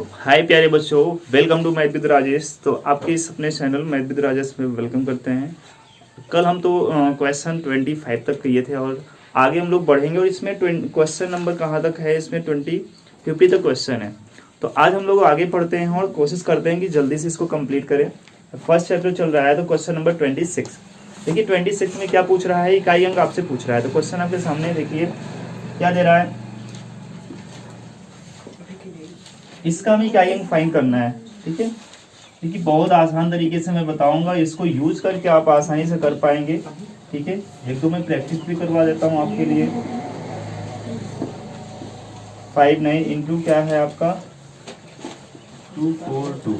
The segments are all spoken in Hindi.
हाय प्यारे बच्चों, welcome to math with Rajesh. तो आपके इस अपने चैनल मैथ विद राजेश में वेलकम करते हैं। कल हम तो क्वेश्चन 25 तक किए थे और आगे हम लोग बढ़ेंगे और इसमें क्वेश्चन नंबर कहाँ तक है, इसमें 50 तक क्वेश्चन है। तो आज हम लोग आगे पढ़ते हैं और कोशिश करते हैं कि जल्दी से इसको कंप्लीट करें। फर्स्ट चैप्टर चल रहा है तो क्वेश्चन नंबर 26। देखिए 26 में क्या पूछ रहा है, इकाई अंक आपसे पूछ रहा है। तो क्वेश्चन आपके सामने देखिए क्या दे रहा है, इसका हमें इकाई अंक फाइंड करना है। ठीक है, देखिए बहुत आसान तरीके से मैं बताऊंगा, इसको यूज करके आप आसानी से कर पाएंगे। ठीक है, एक दो मैं प्रैक्टिस भी करवा देता हूं आपके लिए। 5 9 इंटू क्या है आपका 242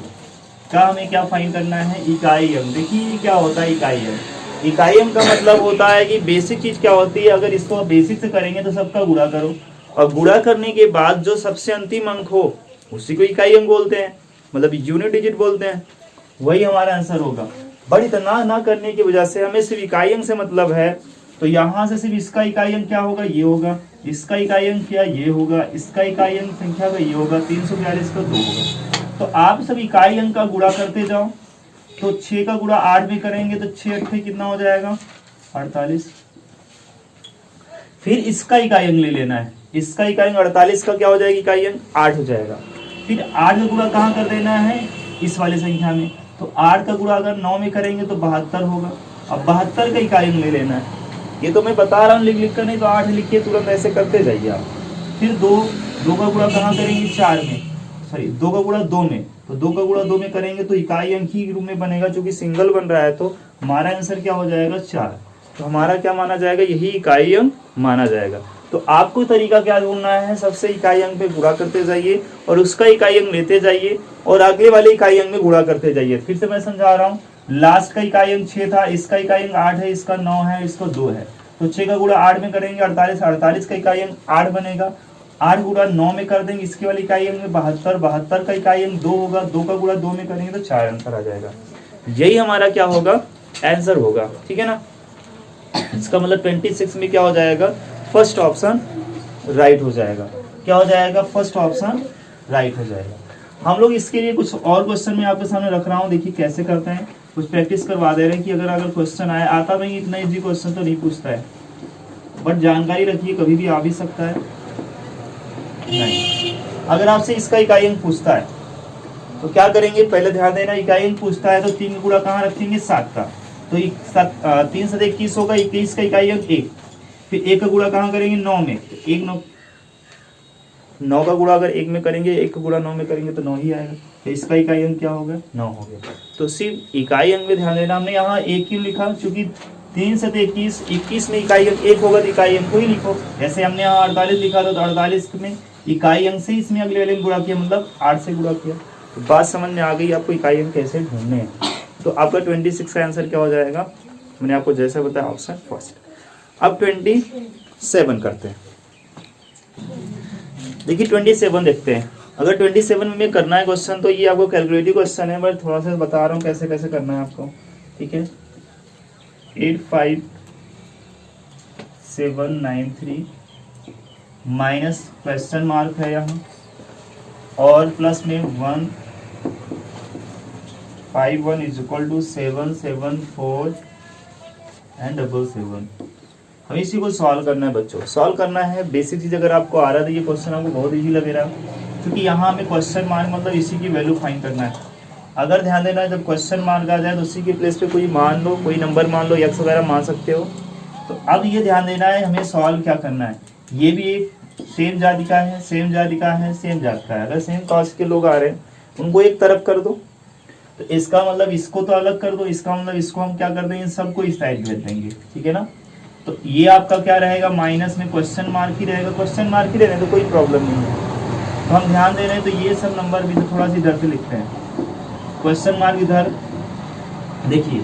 का हमें क्या फाइंड करना है, इकाई अंक। देखिए क्या होता है इकाई अंक। इकाई अंक का मतलब होता है कि बेसिक चीज क्या होती है, अगर इसको आप बेसिक से करेंगे तो सबका गुणा करो और गुणा करने के बाद जो सबसे अंतिम अंक हो उसी को इकाई अंक बोलते हैं, मतलब यूनिट डिजिट बोलते हैं। वही हमारा आंसर होगा। बट इतना ना करने की वजह से हमें सिर्फ इकाई अंक से मतलब है, तो यहाँ से सिर्फ इसका इकाई अंक क्या होगा, ये होगा। इसका इकाई अंक क्या, ये होगा। इसका इकाई अंक संख्या का ये होगा। 342 का 2 होगा। तो आप सब इकाई अंक का गुणा करते जाओ। तो 6 का गुणा 8 में करेंगे तो 6 8 कितना हो जाएगा 48। फिर इसका इकाई अंक ले लेना है। इसका इकाई अंक 48 का क्या हो जाएगा, इकाई अंक 8 हो जाएगा। फिर 8 का गुणा कहाँ कर देना है, इस वाले संख्या में। तो 8 का गुणा अगर 9 में करेंगे तो 72 होगा। अब 72 का इकाई अंक ले लेना है। ये तो मैं बता रहा हूँ लिख कर, नहीं तो 8 लिखिए तुरंत, ऐसे करते जाइए आप। फिर 2 का गुणा कहाँ करेंगे, 4 में, सॉरी 2 का गुणा 2 में। तो 2 का गुणा 2 में करेंगे तो इकाई अंक ही रूप में बनेगा, चूंकि सिंगल बन रहा है तो हमारा आंसर क्या हो जाएगा 4। तो हमारा क्या माना जाएगा, यही इकाई अंक माना जाएगा। तो आपको तरीका क्या ढूंढना है, सबसे इकाई अंक पे गुणा करते जाइए और उसका इकाई अंक लेते जाइए और अगले वाले इकाई अंक में गुणा करते जाइए। फिर से मैं समझा रहा हूँ, लास्ट का इकाई अंक 6 था, इसका इकाई अंक 8 है, इसका 9 है, इसको 2 है। तो 6 का गुणा 8 में करेंगे 48, 48 का इकाई अंक 8 बनेगा। 8 गुणा 9 में कर देंगे, इसके वाले इकाई अंक में 72, 72 का इकाई अंक 2 होगा। 2 का गुणा 2 में करेंगे तो 4 आंसर आ जाएगा। यही हमारा क्या होगा, आंसर होगा। ठीक है ना, इसका मतलब 26 में क्या हो जाएगा, फर्स्ट ऑप्शन राइट हो जाएगा। क्या हो जाएगा, फर्स्ट ऑप्शन राइट हो जाएगा। हम लोग इसके लिए कुछ और क्वेश्चन में आपके सामने रख रहा हूँ, देखिए कैसे करते हैं। कुछ प्रैक्टिस करवा दे रहे हैं कि अगर क्वेश्चन आए, आता नहीं इतना इजी क्वेश्चन तो नहीं पूछता है, बट जानकारी रखिए कभी भी आ भी सकता है। नहीं, अगर आपसे इसका इकाई अंक पूछता है तो क्या करेंगे, पहले ध्यान देना, इकाई अंक पूछता है तो 3 का गुणा कहाँ रखेंगे, 7 का। तो 3 से 21 होगा, 21 का इकाई अंक 1। फिर 1 का गुणा कहाँ करेंगे, 9 में। 9 का गुणा अगर 1 में करेंगे, 1 का गुणा 9 में करेंगे तो 9 ही आएगा। तो इसका इकाई अंक क्या होगा, 9 हो गया। तो सिर्फ इकाई अंक में ध्यान देना। हमने यहाँ 1 क्यों लिखा, क्योंकि 3 से 21, 21 में इकाई अंक 1 होगा तो इकाई अंक को ही लिखो। जैसे हमने यहाँ 48 लिखा था तो 48 में इकाई अंक से इसमें अगले वाले गुणा किया, मतलब 8 से गुणा किया। तो बात समझ में आ गई आपको इकाई अंक कैसे ढूंढने हैं। तो आपका 26 का आंसर क्या हो जाएगा, मैंने आपको जैसा बताया ऑप्शन फर्स्ट। अब 27 करते हैं। देखिए 27 देखते हैं। अगर 27 में करना है क्वेश्चन तो ये आपको कैलकुलेटिव क्वेश्चन है, बट थोड़ा सा बता रहा हूँ कैसे कैसे करना है आपको। ठीक है, 85793 माइनस क्वेश्चन मार्क है यहाँ और प्लस में 151 इज इक्वल टू 774 एंड 77। हमें इसी को सॉल्व करना है बच्चों, सॉल्व करना है। बेसिक चीज अगर आपको आ रहा है तो ये क्वेश्चन आपको बहुत इजी लगेगा, क्योंकि यहाँ हमें क्वेश्चन मार्क मतलब इसी की वैल्यू फाइंड करना है। अगर ध्यान देना है, जब क्वेश्चन मार्क आ जाए तो उसी के प्लेस पे कोई मान लो, कोई नंबर मान लो, एक्स वगैरह मान सकते हो। तो अब ये ध्यान देना है, हमें सॉल्व क्या करना है। ये भी एक सेम जाति का है, सेम जाति का है, सेम जात का है। अगर सेम कास्ट के लोग आ रहे हैं उनको एक तरफ कर दो, तो इसका मतलब इसको तो अलग कर दो, इसका मतलब इसको हम क्या कर देंगे, सबको इस साइड भेज देंगे। ठीक है ना, तो ये आपका क्या रहेगा, माइनस में क्वेश्चन मार्क ही रहेगा। क्वेश्चन मार्क ही रहने तो कोई प्रॉब्लम नहीं है। तो हम ध्यान दे रहे हैं, तो ये सब नंबर भी तो थोड़ा सा इधर से लिखते हैं, क्वेश्चन मार्क इधर। देखिए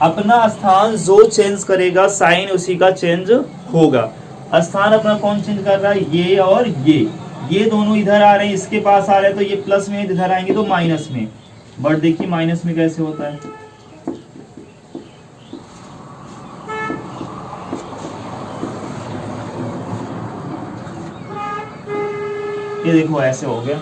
अपना स्थान जो चेंज करेगा साइन उसी का चेंज होगा। स्थान अपना कौन चेंज कर रहा है, ये और ये दोनों इधर आ रहे हैं, इसके पास आ रहे हैं तो ये प्लस में, इधर आएंगे तो माइनस में। बट देखिए माइनस में कैसे होता है, ये देखो ऐसे हो गया।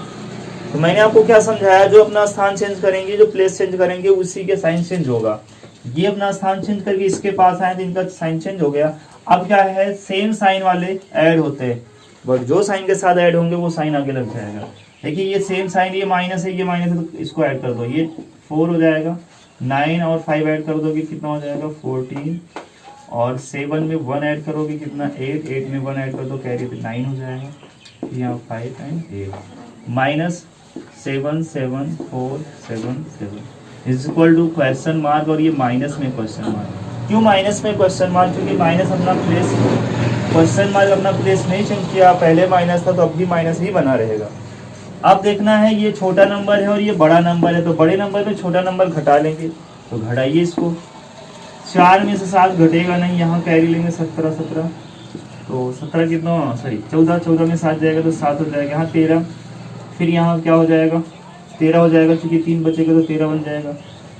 तो मैंने आपको क्या समझाया, जो अपना स्थान चेंज करेंगे, जो प्लेस चेंज करेंगे, उसी के साइन चेंज होगा। ये अपना स्थान चेंज करके इसके पास आए तो इनका साइन चेंज हो गया। अब क्या है, सेम साइन वाले ऐड होते हैं, बट जो साइन के साथ ऐड होंगे वो साइन आगे लग जाएगा। देखिए ये सेम साइन, ये माइनस है, ये माइनस है, तो इसको ऐड कर दो, ये 4 हो जाएगा। 9 और 5 ऐड कर दोगे कितना हो जाएगा 14, और 7 में 1 ऐड करोगे कितना 8, 8 में 1 ऐड कर दो कैरी तो 9 हो जाएगा। यहाँ 5 एंड 8 माइनस 7 7 4 7 7 is equal to question mark, और ये माइनस में क्वेश्चन मार्क। क्यों माइनस में क्वेश्चन मार्क, क्योंकि माइनस अपना प्लेस, क्वेश्चन मार्क अपना प्लेस नहीं चेंज किया, पहले माइनस था तो अब भी माइनस ही बना रहेगा। अब देखना है ये छोटा नंबर है और ये बड़ा नंबर है, तो बड़े नंबर में छोटा नंबर घटा लेंगे, तो घटाइए इसको। 4 में से 7 घटेगा नहीं, यहाँ कैरी लेंगे 17 17, तो 17 कितना, सॉरी 14, 14 में 7 जाएगा तो 7 हो जाएगा। यहाँ 13, फिर यहाँ क्या हो जाएगा 13 हो जाएगा, क्योंकि 3 बचेगा तो 13 बन जाएगा।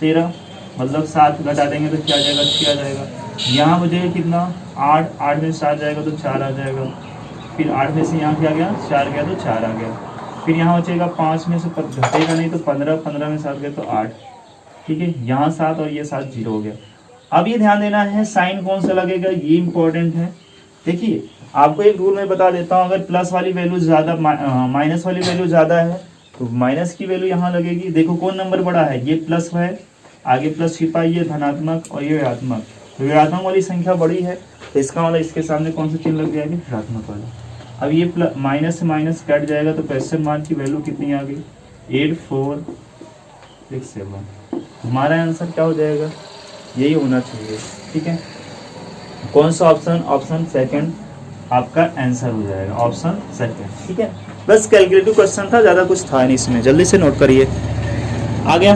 13 मतलब 7 घटा देंगे तो क्या आ जाएगा 6 आ जाएगा। यहाँ बचेगा कितना 8, 8 में 7 जाएगा तो 4 आ जाएगा। फिर 8 में से यहाँ क्या गया 4 गया तो 4 आ गया। फिर यहाँ बचेगा 5 में से घटेगा नहीं तो 15, 15 में 7 गया तो 8, ठीक है। यहाँ 7 और ये 7 0 हो गया। अब ये ध्यान देना है साइन कौन सा लगेगा, ये इंपॉर्टेंट है। देखिए आपको एक रूल मैं बता देता हूँ, अगर प्लस वाली वैल्यू ज़्यादा, माइनस वाली वैल्यू ज़्यादा है तो माइनस की वैल्यू यहाँ लगेगी। देखो कौन नंबर बड़ा है, ये प्लस है, आगे प्लस छिपा, ये धनात्मक और ये ऋणात्मक, तो ऋणात्मक वाली संख्या बड़ी है तो इसका मतलब इसके सामने कौन सा चिन्ह लग जाएगी, ऋणात्मक वाला। अब ये माइनस से माइनस कट जाएगा तो क्वेश्चन मार्क की वैल्यू कितनी आ गई 8 4 6 7। हमारा आंसर क्या हो जाएगा, यही होना चाहिए, ठीक है। कौन सा ऑप्शन, ऑप्शन सेकंड आपका आंसर हो जाएगा, ऑप्शन सेकंड, ठीक है। बस कैलकुलेटिव क्वेश्चन था, ज़्यादा कुछ था नहीं इसमें, जल्दी से नोट करिए। आ गया,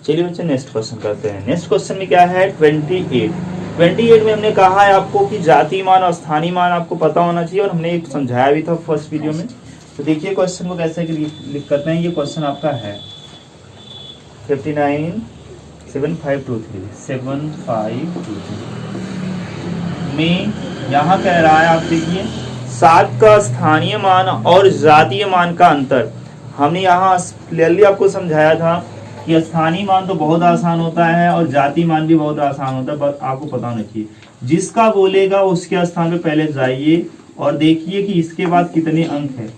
चलिए बच्चे नेक्स्ट क्वेश्चन करते हैं। नेक्स्ट क्वेश्चन में क्या है 28 में हमने कहा है आपको कि जाति मान और स्थानीय मान आपको पता होना चाहिए, और हमने एक समझाया भी था फर्स्ट वीडियो में। तो देखिए क्वेश्चन को कैसे लिख करते हैं। ये क्वेश्चन आपका है 59 7523 में यहाँ कह रहा है, आप देखिए 7 का स्थानीय मान और जातीय मान का अंतर। हमने यहाँ क्लियरली आपको समझाया था कि स्थानीय मान तो बहुत आसान होता है और जातीय मान भी बहुत आसान होता है, बस आपको पता होना चाहिए। जिसका बोलेगा उसके स्थान पे पहले जाइए और देखिए कि इसके बाद कितने अंक है।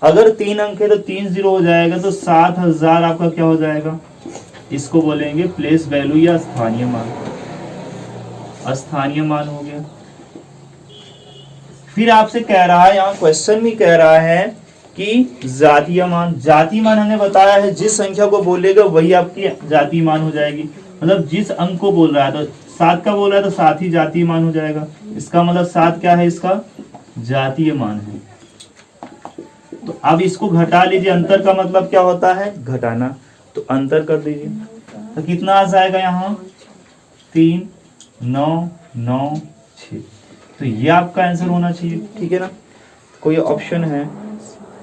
अगर 3 अंक है तो 3 0 हो जाएगा, तो 7000 आपका क्या हो जाएगा, इसको बोलेंगे प्लेस वैल्यू या स्थानीय मान, स्थानीय मान हो गया। फिर आपसे कह रहा है, यहाँ क्वेश्चन भी कह रहा है कि जातीय मान, जातीय मान हमने बताया है जिस संख्या को बोलेगा वही आपकी जातीय मान हो जाएगी। मतलब जिस अंक को बोल रहा है, तो 7 का बोल रहा है तो 7 ही जातीय मान हो जाएगा। इसका मतलब 7 क्या है, इसका जातीय मान है। तो अब इसको घटा लीजिए, अंतर का मतलब क्या होता है घटाना, तो अंतर कर दीजिए तो कितना आ जाएगा यहाँ 3 9 9 6। तो ये आपका आंसर होना चाहिए, ठीक है ना। कोई ऑप्शन है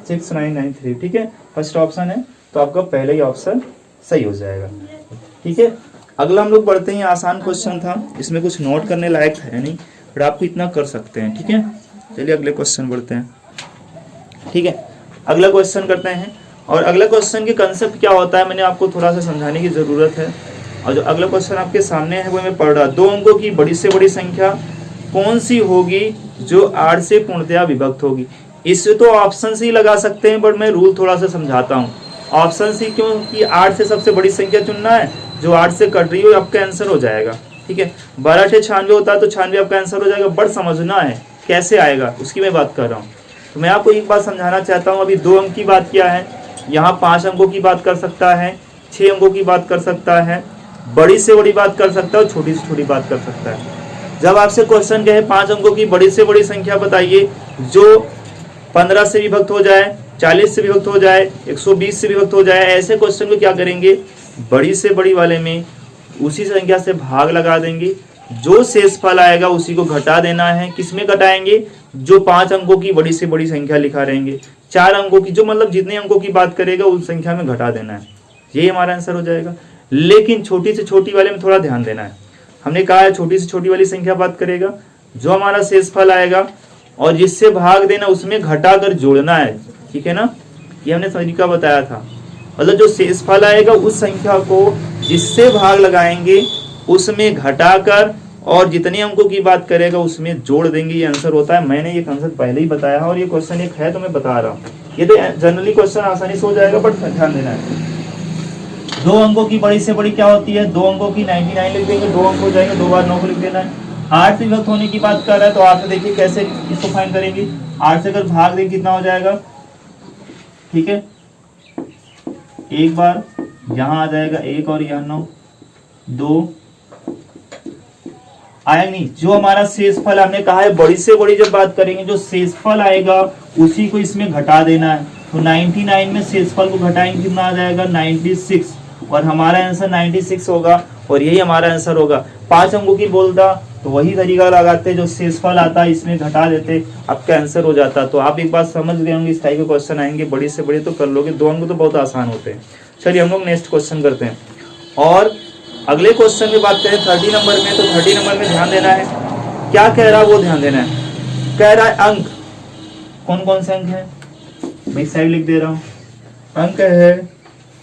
6993, ठीक है, फर्स्ट ऑप्शन है, तो आपका पहले ही ऑप्शन सही हो जाएगा, ठीक है। अगला हम लोग बढ़ते हैं, आसान क्वेश्चन था, इसमें कुछ नोट करने लायक है नहीं, पर आपको इतना कर सकते हैं, ठीक है। चलिए अगले क्वेश्चन बढ़ते हैं, ठीक है। अगला क्वेश्चन करते हैं, और अगला क्वेश्चन के कंसेप्ट क्या होता है मैंने आपको थोड़ा सा समझाने की जरूरत है। और जो अगला क्वेश्चन आपके सामने है वो मैं पढ़ रहा, 2 अंकों की बड़ी से बड़ी संख्या कौन सी होगी जो 8 से पूर्णतया विभक्त होगी। इससे तो ऑप्शन से ही लगा सकते हैं, बट मैं रूल थोड़ा सा समझाता हूँ। ऑप्शन सी क्योंकि 8 से सबसे बड़ी संख्या चुनना है, जो 8 से कट रही हो आपका आंसर हो जाएगा, ठीक है। 12 से 96 होता है तो 96 आपका आंसर हो जाएगा, बट समझना है कैसे आएगा उसकी मैं बात कर रहा हूँ। तो मैं आपको एक बात समझाना चाहता हूँ, अभी 2 अंक की बात किया है, यहाँ 5 अंकों की बात कर सकता है, 6 अंकों की बात कर सकता है, बड़ी से बड़ी बात कर सकता है और छोटी से छोटी बात कर सकता है। जब आपसे क्वेश्चन कहे 5 अंकों की बड़ी से बड़ी संख्या बताइए जो 15 से विभक्त हो जाए, 40 से विभक्त हो जाए, 120 से विभक्त हो जाए, ऐसे क्वेश्चन को क्या करेंगे, बड़ी से बड़ी वाले में उसी संख्या से भाग लगा देंगे, जो शेषफल आएगा उसी को घटा देना है। किसमें घटाएंगे, जो 5 अंकों की बड़ी से बड़ी संख्या लिखा रहेंगे, 4 अंकों की, जो मतलब जितने अंकों की बात करेगा उस संख्या में घटा देना है, यही हमारा आंसर हो जाएगा। लेकिन छोटी से छोटी वाले में थोड़ा ध्यान देना है। हमने कहा है छोटी से छोटी वाली संख्या बात करेगा, जो हमारा शेषफल आएगा और जिससे भाग देना उसमें घटा कर जोड़ना है, ठीक है ना, ये हमने तरीका बताया था। मतलब जो शेषफल आएगा उस संख्या को जिससे भाग लगाएंगे उसमें घटाकर और जितने अंकों की बात करेगा उसमें जोड़ देंगे, ये आंसर होता है। मैंने ये कंसेप्ट पहले ही बताया है और ये क्वेश्चन एक है तो मैं बता रहा हूँ। ये तो जनरली क्वेश्चन आसानी से हो जाएगा, बट ध्यान देना है। 2 अंकों की बड़ी से बड़ी क्या होती है, 2 अंकों की 99 लिख देंगे, 2 अंक हो जाएंगे, 2 बार 9 को लिख देना है। 8 से विभक्त होने की बात कर रहा है तो 8 से देखिए कैसे इसको फाइंड करेंगे। 8 से अगर भाग देंगे कितना हो जाएगा, ठीक है, एक बार यहाँ आ जाएगा 1 और यहाँ 9, 2 आया नहीं। जो हमारा शेषफल हमने कहा है बड़ी से बड़ी जब बात करेंगे जो शेषफल आएगा उसी को इसमें घटा देना है। तो 99 में शेषफल को घटाएंगे कितना आ जाएगा 96, और हमारा आंसर 96 होगा और यही हमारा आंसर होगा। 5 अंकों की बोलता तो वही तरीका लगाते, जो शेषफल आता है इसमें घटा देते, आपका आंसर हो जाता। तो आप एक बात समझ गए होंगे, इस टाइप के क्वेश्चन आएंगे बड़ी से बड़ी तो कर लोगे, 2 अंक तो बहुत आसान होते हैं। चलिए हम लोग नेक्स्ट क्वेश्चन करते हैं और अगले क्वेश्चन में बात करें 30 नंबर में। तो 30 नंबर में ध्यान देना है, क्या कह रहा है वो ध्यान देना है। कह रहा है अंक, कौन कौन से अंक है, मैं साइड लिख दे रहा हूं। अंक है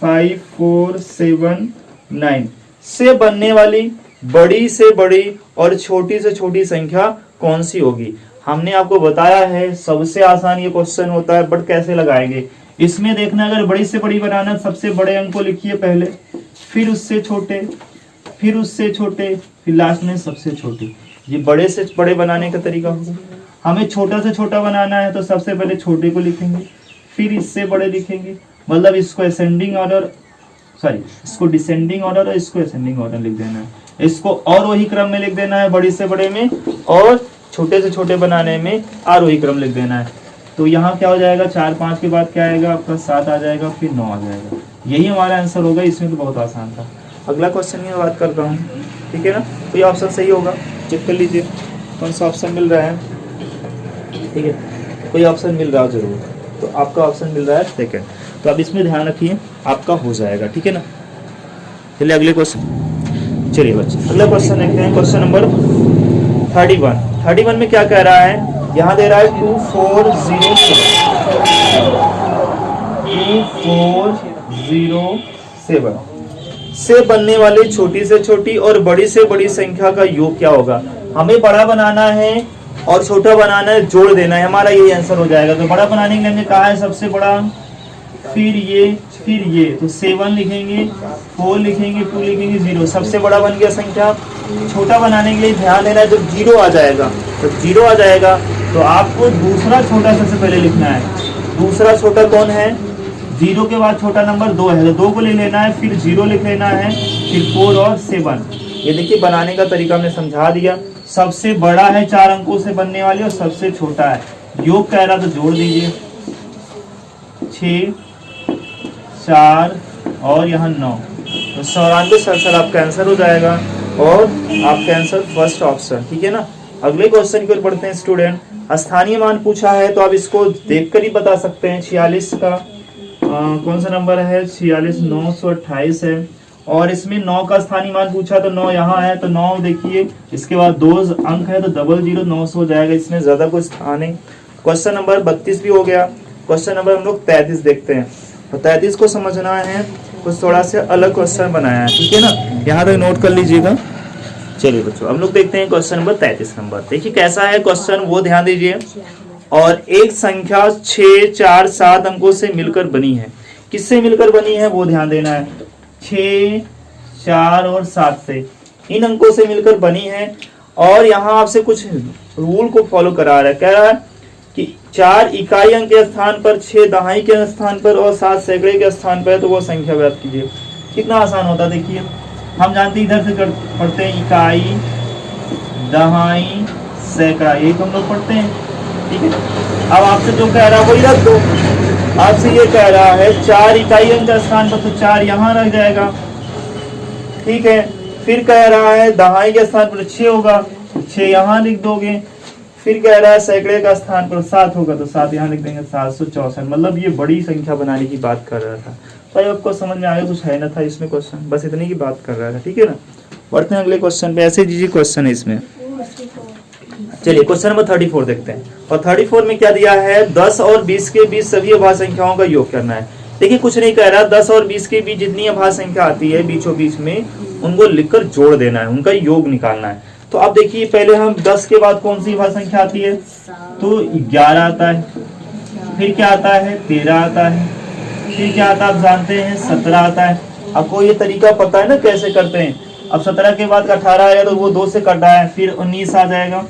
5, 4, 7, 9 से बनने वाली बड़ी से बड़ी और छोटी से छोटी संख्या कौन सी होगी। हमने आपको बताया है सबसे आसान ये क्वेश्चन होता है, बट कैसे लगाएंगे इसमें देखना। अगर बड़ी से बड़ी बनाना, सबसे बड़े अंक को लिखिए पहले, फिर उससे छोटे, फिर उससे छोटे, फिर लास्ट में सबसे छोटे। ये बड़े से बड़े बनाने का तरीका होगा। हमें छोटा से छोटा बनाना है तो सबसे पहले छोटे को लिखेंगे, फिर इससे बड़े लिखेंगे, मतलब इसको असेंडिंग ऑर्डर, सॉरी इसको डिसेंडिंग ऑर्डर और इसको असेंडिंग ऑर्डर लिख देना है। इसको और वही क्रम में लिख देना है बड़ी से बड़े में, और छोटे से छोटे बनाने में आरोही क्रम लिख देना है। तो यहाँ क्या हो जाएगा, 4, 5 के बाद क्या आएगा आपका 7 आ जाएगा, फिर 9 आ जाएगा। यही हमारा आंसर होगा। इसमें तो बहुत आसान था। अगला क्वेश्चन की बात करता हूँ, ठीक है ना। कोई ऑप्शन सही होगा चेक कर लीजिए कौन सा ऑप्शन मिल रहा है, ठीक है। कोई ऑप्शन मिल रहा है जरूर, तो आपका ऑप्शन मिल रहा है सेकंड, तो आप इसमें ध्यान रखिए आपका हो जाएगा, ठीक है ना। चलिए अगले क्वेश्चन, चलिए बच्चे अगला क्वेश्चन देखते हैं। क्वेश्चन नंबर 31 में क्या कह रहा है, यहाँ दे रहा है 2407 से बनने वाली छोटी से छोटी और बड़ी से बड़ी संख्या का योग क्या होगा। हमें बड़ा बनाना है और छोटा बनाना है, जोड़ देना है, हमारा यही आंसर हो जाएगा। तो बड़ा बनाने के लिए हमने कहा है सबसे बड़ा, फिर ये तो 7 लिखेंगे, 4 लिखेंगे, 2 लिखेंगे, 0, सबसे बड़ा बन गया संख्या। छोटा बनाने के लिए ध्यान देना है, जब 0 आ जाएगा, जब 0 आ जाएगा तो आपको दूसरा छोटा सबसे पहले लिखना है। दूसरा छोटा कौन है, 0 के बाद छोटा नंबर 2 है, तो 2 को ले लेना है, फिर 0 लिख लेना है, फिर 4 और 7। ये देखिए बनाने का तरीका हमने समझा दिया। सबसे बड़ा है 4 अंकों से बनने वाली और सबसे छोटा है। योग कह रहा तो जोड़ दीजिए, 6, 4 और यहाँ 9, तो 94 आपका आंसर हो जाएगा और आपका आंसर फर्स्ट ऑप्शन, ठीक है ना। अगले क्वेश्चन की ओर बढ़ते हैं स्टूडेंट। स्थानीय मान पूछा है तो आप इसको देखकर ही बता सकते हैं। 46 का कौन सा नंबर है, 46 928 है, और इसमें 9 का स्थानीय मान पूछा तो 9 यहाँ है, तो 9 देखिए, इसके बाद 2 अंक है तो 00 900 हो जाएगा, इसमें ज्यादा कुछ था नहीं। क्वेश्चन नंबर 32 भी हो गया। क्वेश्चन नंबर हम लोग 33 देखते हैं। तो 33 को समझना है, कुछ थोड़ा सा अलग क्वेश्चन बनाया है, ठीक है ना, यहाँ तक नोट कर लीजिएगा। चलिए बच्चों हम लोग देखते हैं क्वेश्चन नंबर 33 नंबर। देखिए कैसा है क्वेश्चन, वो ध्यान दीजिए। और एक संख्या 6, 4, 7 अंकों से मिलकर बनी है। किससे मिलकर बनी है वो ध्यान देना है। 6, 4 और 7 से, इन अंकों से मिलकर बनी है। और यहाँ आपसे कुछ रूल को फॉलो करा रहा है। कह रहा है कि 4 इकाई अंक के स्थान पर, 6 दहाई के स्थान पर और 7 सैकड़े के स्थान पर, तो वो संख्या ज्ञात कीजिए। कितना आसान होता है देखिए, हम जानते हैं इधर से पढ़ते हैं इकाई, दहाई, सैकड़ा, ये हम लोग पढ़ते हैं, ठीक है। अब आपसे जो कह रहा है वही रख दो। आपसे ये कह रहा है 4 इकाई अंक के स्थान पर, तो 4 यहाँ रख जाएगा, ठीक है। फिर कह रहा है दहाई के स्थान पर 6 होगा, 6 यहाँ लिख दोगे। फिर कह रहा है सैकड़े का स्थान पर 7 होगा, तो 7 यहाँ लिख देंगे, 764। मतलब ये बड़ी संख्या बनाने की बात कर रहा था। तो आपको समझ में आया, कुछ है ना था इसमें क्वेश्चन, बस इतनी की बात कर रहा था, ठीक है ना। बढ़ते हैं अगले क्वेश्चन पे। ऐसे जी क्वेश्चन है इसमें, चलिए क्वेश्चन नंबर 34 देखते हैं। और 34 में क्या दिया है, 10 और 20 के बीच सभी अभाज्य संख्याओं का योग करना है। देखिए कुछ नहीं कह रहा, 10 और 20 के बीच जितनी अभाज्य संख्या आती है बीचों बीच में, उनको लिखकर जोड़ देना है, उनका योग निकालना है। तो अब देखिए पहले हम 10 के बाद कौन सी अभाज्य संख्या आती है, तो 11 आता है, फिर क्या आता है 13 आता है, फिर क्या आता है आप जानते हैं 17 आता है। आपको ये तरीका पता है ना कैसे करते हैं। अब 17 के बाद 18 आया तो वो 2 से कटा है, फिर 19 आ जाएगा।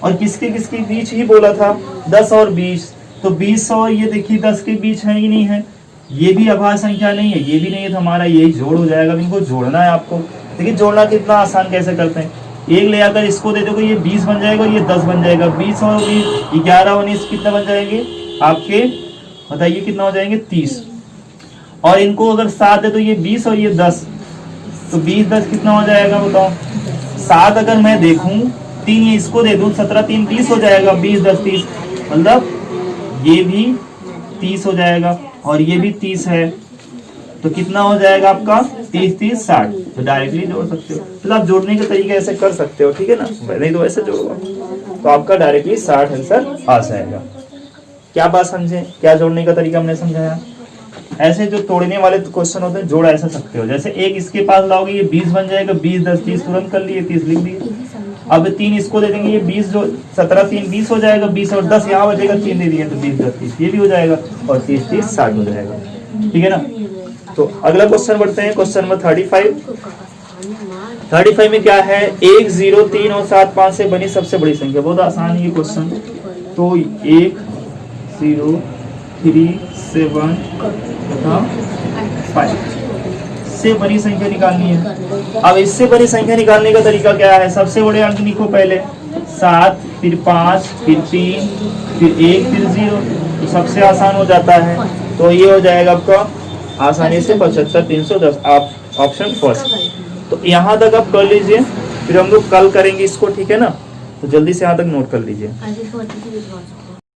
और किसके किसके बीच ही बोला था, 10 और 20, तो 20 और ये देखिए 10 के बीच है कि नहीं है, ये भी अभाज्य संख्या नहीं है, ये भी नहीं है, तो हमारा यही जोड़ हो जाएगा। इनको जोड़ना है आपको। देखिए जोड़ना कितना आसान कैसे करते हैं, एक ले आकर इसको दे दोगे, ये 20 बन जाएगा, ये 10 बन जाएगा। 20 और 20 11 19 कितना बन जाएंगे आपके, बताइए कितना हो जाएंगे 30। और इनको अगर 7 है तो ये 20 और ये 10, तो 20 10 कितना हो जाएगा बताओ। 7 अगर मैं देखूं 3 ये इसको दे दूं, 17 3 30 हो जाएगा, 20 10 30, मतलब ये भी 30 हो जाएगा और ये भी 30 है, तो कितना हो जाएगा आपका 30 30 60। तो डायरेक्टली जोड़ सकते हो, मतलब आप जोड़ने के तरीके ऐसे कर सकते हो, ठीक है ना, नहीं तो ऐसे जोड़ो तो आपका डायरेक्टली 60 आंसर आ जाएगा। क्या बात समझे, क्या जोड़ने का तरीका हमने समझाया। ऐसे जो तोड़ने वाले क्वेश्चन होते हैं जोड़ ऐसे सकते हो, जैसे एक इसके पास लाओगे ये 20 बन जाएगा, 20 10 30 तुरंत कर लिए, 30 लिख दिए। अब 3 इसको दे देंगे, ये 20 जो 17 3 20 हो जाएगा, 20 और 10 यहाँ बचेगा, 3 दे दिए तो 20 10 30 ये भी हो जाएगा, और 30 30 60 हो जाएगा, ठीक है ना। तो अगला क्वेश्चन बढ़ते हैं, क्वेश्चन नंबर 35। 35 में क्या है, 1 0 3 और 7 5 से बनी सबसे बड़ी संख्या। बहुत आसान है ये क्वेश्चन। तो 1 0 3 7 तथा 5 से बड़ी संख्या निकालनी है। अब इससे बड़ी संख्या निकालने का तरीका क्या है, सबसे बड़े अंक लिखो पहले, 7 फिर 5 फिर 3 फिर 1 फिर 0, तो सबसे आसान हो जाता है। तो ये हो जाएगा आपका आसानी से 75 310, आप ऑप्शन फर्स्ट। तो यहाँ तक आप कर लीजिए, फिर हम लोग कल करेंगे इसको, ठीक है ना। तो जल्दी से यहाँ तक नोट कर लीजिए।